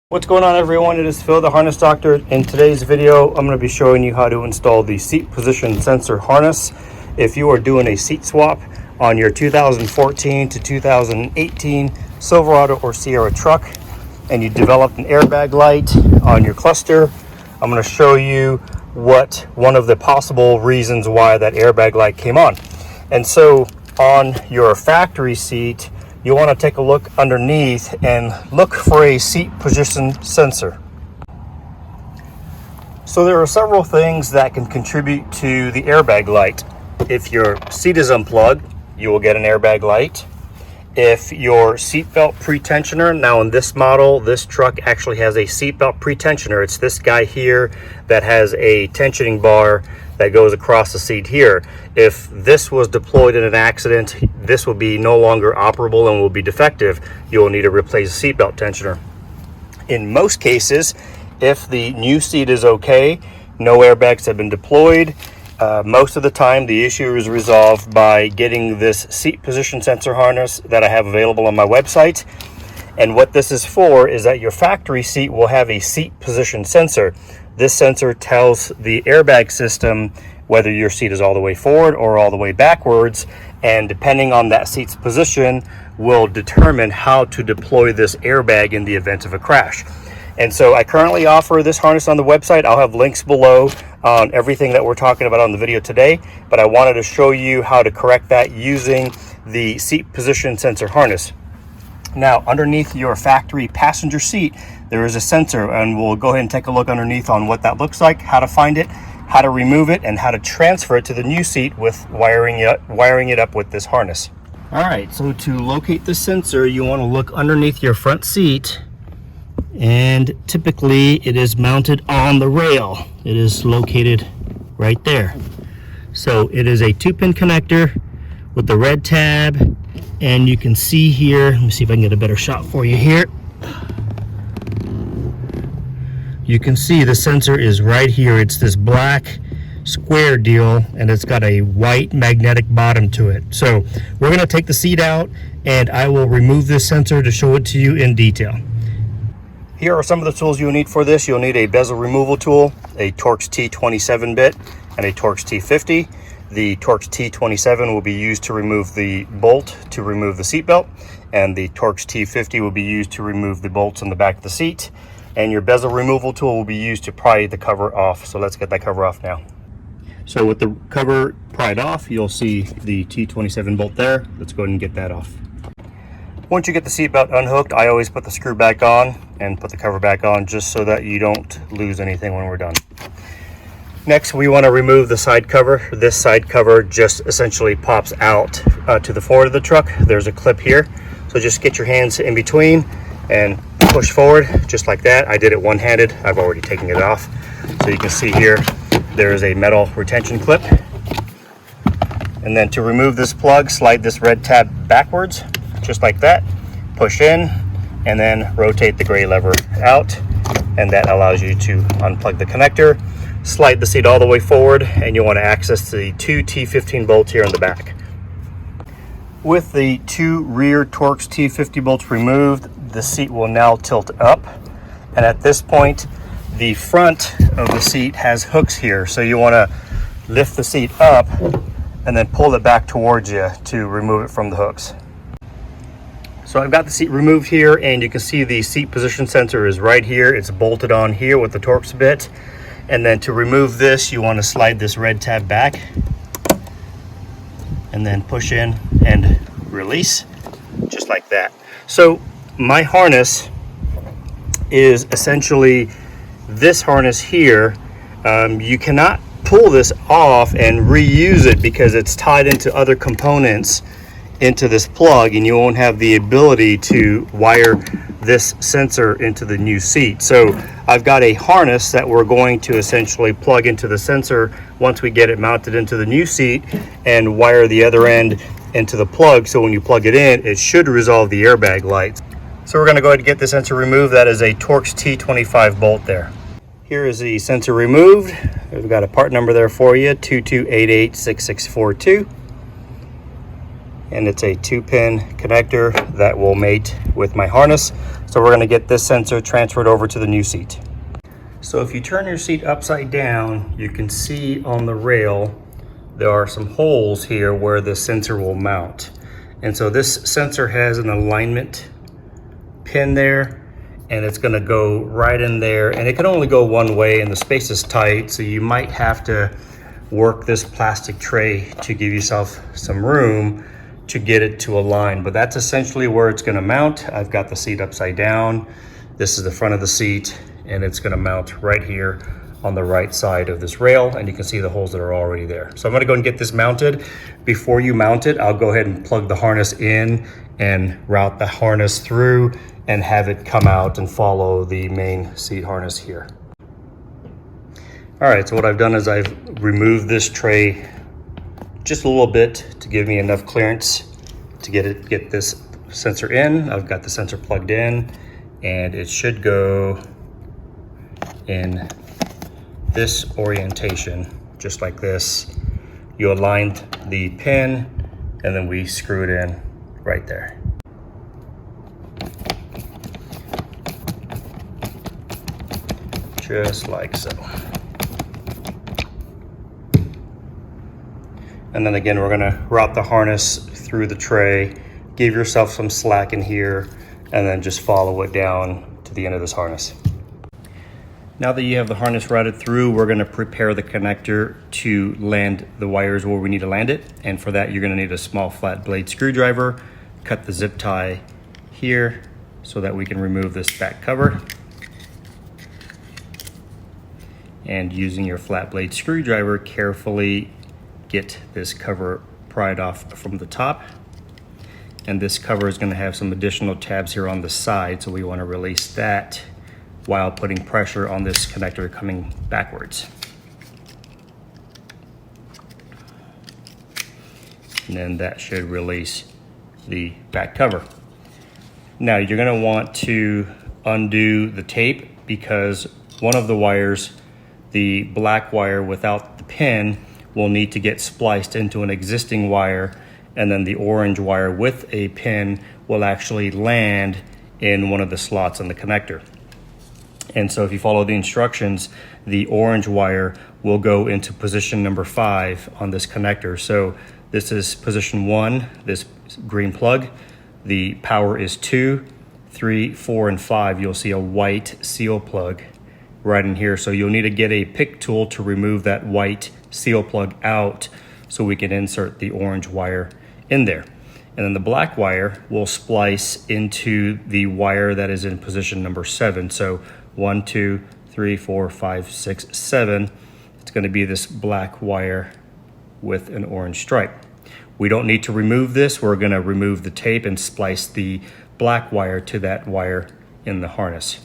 What's going on, everyone? It is Phil, the Harness Doctor. In today's video, I'm going to be showing you how to install the seat position sensor harness. If you are doing a seat swap on your 2014 to 2018 Silverado or Sierra truck and you developed an airbag light on your cluster, I'm going to show you one of the possible reasons why that airbag light came on. And so on your factory seat, you want to take a look underneath and look for a seat position sensor. So there are several things that can contribute to the airbag light. If your seat is unplugged, you will get an airbag light. If your seatbelt pretensioner, now in this model, this truck actually has a seatbelt pretensioner. It's this guy here that has a tensioning bar that goes across the seat here. If this was deployed in an accident, this will be no longer operable and will be defective. You will need to replace the seatbelt tensioner. In most cases, if the new seat is okay, no airbags have been deployed, most of the time the issue is resolved by getting this seat position sensor harness that I have available on my website. And what this is for is that your factory seat will have a seat position sensor. This sensor tells the airbag system whether your seat is all the way forward or all the way backwards, and depending on that seat's position will determine how to deploy this airbag in the event of a crash. And so I currently offer this harness on the website. I'll have links below on everything that we're talking about on the video today, but I wanted to show you how to correct that using the seat position sensor harness. Now, underneath your factory passenger seat, there is a sensor, and we'll go ahead and take a look underneath on what that looks like, how to find it, how to remove it, and how to transfer it to the new seat with wiring it up with this harness. All right, so to locate the sensor, you want to look underneath your front seat, and typically it is mounted on the rail. It is located right there. So it is a 2-pin connector with the red tab, and you can see here, let me see if I can get a better shot for you here. You can see the sensor is right here. It's this black square deal, and it's got a white magnetic bottom to it. So we're going to take the seat out, and I will remove this sensor to show it to you in detail. Here are some of the tools you'll need for this. You'll need a bezel removal tool, a Torx T27 bit, and a Torx T50. The Torx T27 will be used to remove the bolt to remove the seat belt, and the Torx T50 will be used to remove the bolts on the back of the seat. And your bezel removal tool will be used to pry the cover off. So let's get that cover off now. So with the cover pried off, you'll see the T27 bolt there. Let's go ahead and get that off. Once you get the seat belt unhooked, I always put the screw back on and put the cover back on just so that you don't lose anything when we're done. Next, we want to remove the side cover. This side cover just essentially pops out to the forward of the truck. There's a clip here. So just get your hands in between and push forward just like that. I did it one-handed. I've already taken it off. So you can see here, there is a metal retention clip. And then to remove this plug, slide this red tab backwards, just like that. Push in, and then rotate the gray lever out. And that allows you to unplug the connector. Slide the seat all the way forward, and you want to access the 2 T15 bolts here in the back. With the 2 rear Torx T50 bolts removed, the seat will now tilt up, and at this point the front of the seat has hooks here, so you want to lift the seat up and then pull it back towards you to remove it from the hooks. So I've got the seat removed here, and you can see the seat position sensor is right here. It's bolted on here with the Torx bit. And then to remove this, you want to slide this red tab back and then push in and release, just like that. So my harness is essentially this harness here. You cannot pull this off and reuse it because it's tied into other components into this plug, and you won't have the ability to wire this sensor into the new seat. So I've got a harness that we're going to essentially plug into the sensor once we get it mounted into the new seat, and wire the other end into the plug, so when you plug it in, it should resolve the airbag lights. So we're going to go ahead and get the sensor removed. That is a Torx T25 bolt there. Here is the sensor removed. We've got a part number there for you, 22886642. and it's a 2-pin connector that will mate with my harness. So we're going to get this sensor transferred over to the new seat. So if you turn your seat upside down, you can see on the rail there are some holes here where the sensor will mount. And so this sensor has an alignment pin there, and it's going to go right in there, and it can only go one way and the space is tight, so you might have to work this plastic tray to give yourself some room to get it to align. But that's essentially where it's going to mount. I've got the seat upside down. This is the front of the seat, and it's going to mount right here on the right side of this rail, and you can see the holes that are already there. So I'm going to go and get this mounted. Before you mount it, I'll go ahead and plug the harness in and route the harness through and have it come out and follow the main seat harness here. All right, so what I've done is I've removed this tray just a little bit to give me enough clearance to get this sensor in. I've got the sensor plugged in, and it should go in this orientation, just like this. You aligned the pin, and then we screw it in right there. Just like so. And then again, we're gonna route the harness through the tray, give yourself some slack in here, and then just follow it down to the end of this harness. Now that you have the harness routed through, we're gonna prepare the connector to land the wires where we need to land it. And for that, you're gonna need a small flat blade screwdriver, cut the zip tie here so that we can remove this back cover. And using your flat blade screwdriver, carefully get this cover pried off from the top. And this cover is going to have some additional tabs here on the side, so we want to release that while putting pressure on this connector coming backwards. And then that should release the back cover. Now you're going to want to undo the tape, because one of the wires, the black wire without the pin, will need to get spliced into an existing wire, and then the orange wire with a pin will actually land in one of the slots on the connector. And so if you follow the instructions, the orange wire will go into position number 5 on this connector. So this is position 1, this green plug. The power is 2, 3, 4, and 5. You'll see a white seal plug right in here. So you'll need to get a pick tool to remove that white seal plug out so we can insert the orange wire in there. And then the black wire will splice into the wire that is in position number 7. So 1, 2, 3, 4, 5, 6, 7. It's going to be this black wire with an orange stripe. We don't need to remove this. We're going to remove the tape and splice the black wire to that wire in the harness.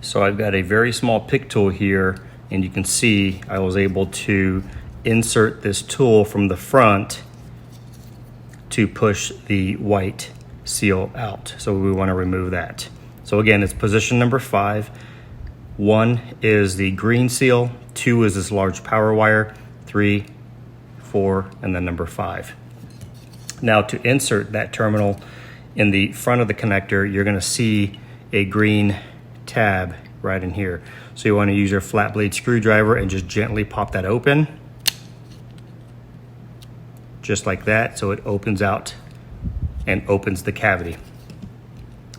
So I've got a very small pick tool here, and you can see I was able to insert this tool from the front to push the white seal out. So we want to remove that. So again, it's position number 5. 1 is the green seal, 2 is this large power wire, 3, 4, and then number 5. Now to insert that terminal in the front of the connector, you're going to see a green tab right in here. So you want to use your flat blade screwdriver and just gently pop that open. Just like that, so it opens out and opens the cavity.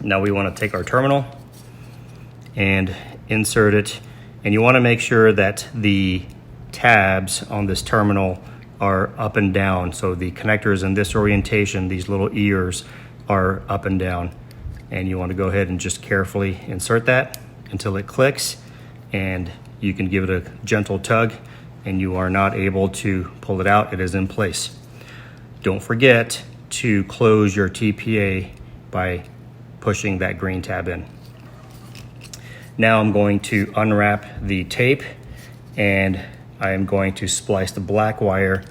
Now we want to take our terminal and insert it, and you want to make sure that the tabs on this terminal are up and down. So the connector is in this orientation, these little ears are up and down, and you want to go ahead and just carefully insert that until it clicks, and you can give it a gentle tug and you are not able to pull it out. It is in place. Don't forget to close your TPA by pushing that green tab in. Now I'm going to unwrap the tape, and I am going to splice the black wire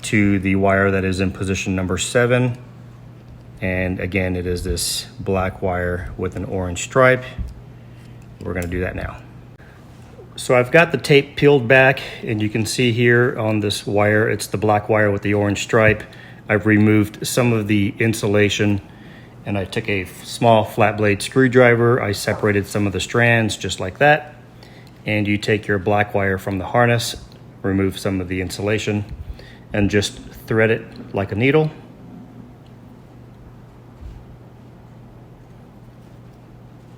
to the wire that is in position number 7. And again, it is this black wire with an orange stripe. We're going to do that now. So I've got the tape peeled back, and you can see here on this wire, it's the black wire with the orange stripe. I've removed some of the insulation, and I took a small flat blade screwdriver. I separated some of the strands just like that. And you take your black wire from the harness, remove some of the insulation, and just thread it like a needle.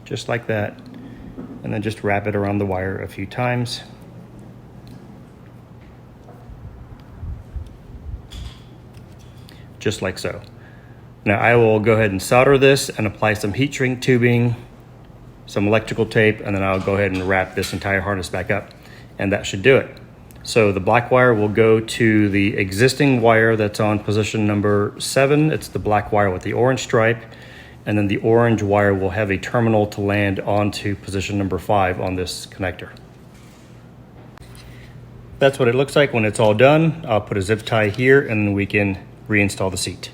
Just like that. And then just wrap it around the wire a few times. Just like so. Now I will go ahead and solder this and apply some heat shrink tubing, some electrical tape, and then I'll go ahead and wrap this entire harness back up, and that should do it. So the black wire will go to the existing wire that's on position number 7. It's the black wire with the orange stripe, and then the orange wire will have a terminal to land onto position number 5 on this connector. That's what it looks like when it's all done. I'll put a zip tie here, and then we can reinstall the seat.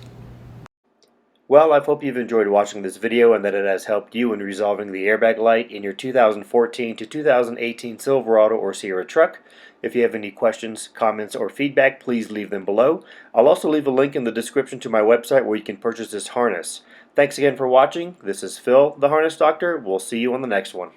Well, I hope you've enjoyed watching this video and that it has helped you in resolving the airbag light in your 2014 to 2018 Silverado or Sierra truck. If you have any questions, comments, or feedback, please leave them below. I'll also leave a link in the description to my website where you can purchase this harness. Thanks again for watching. This is Phil, the Harness Doctor. We'll see you on the next one.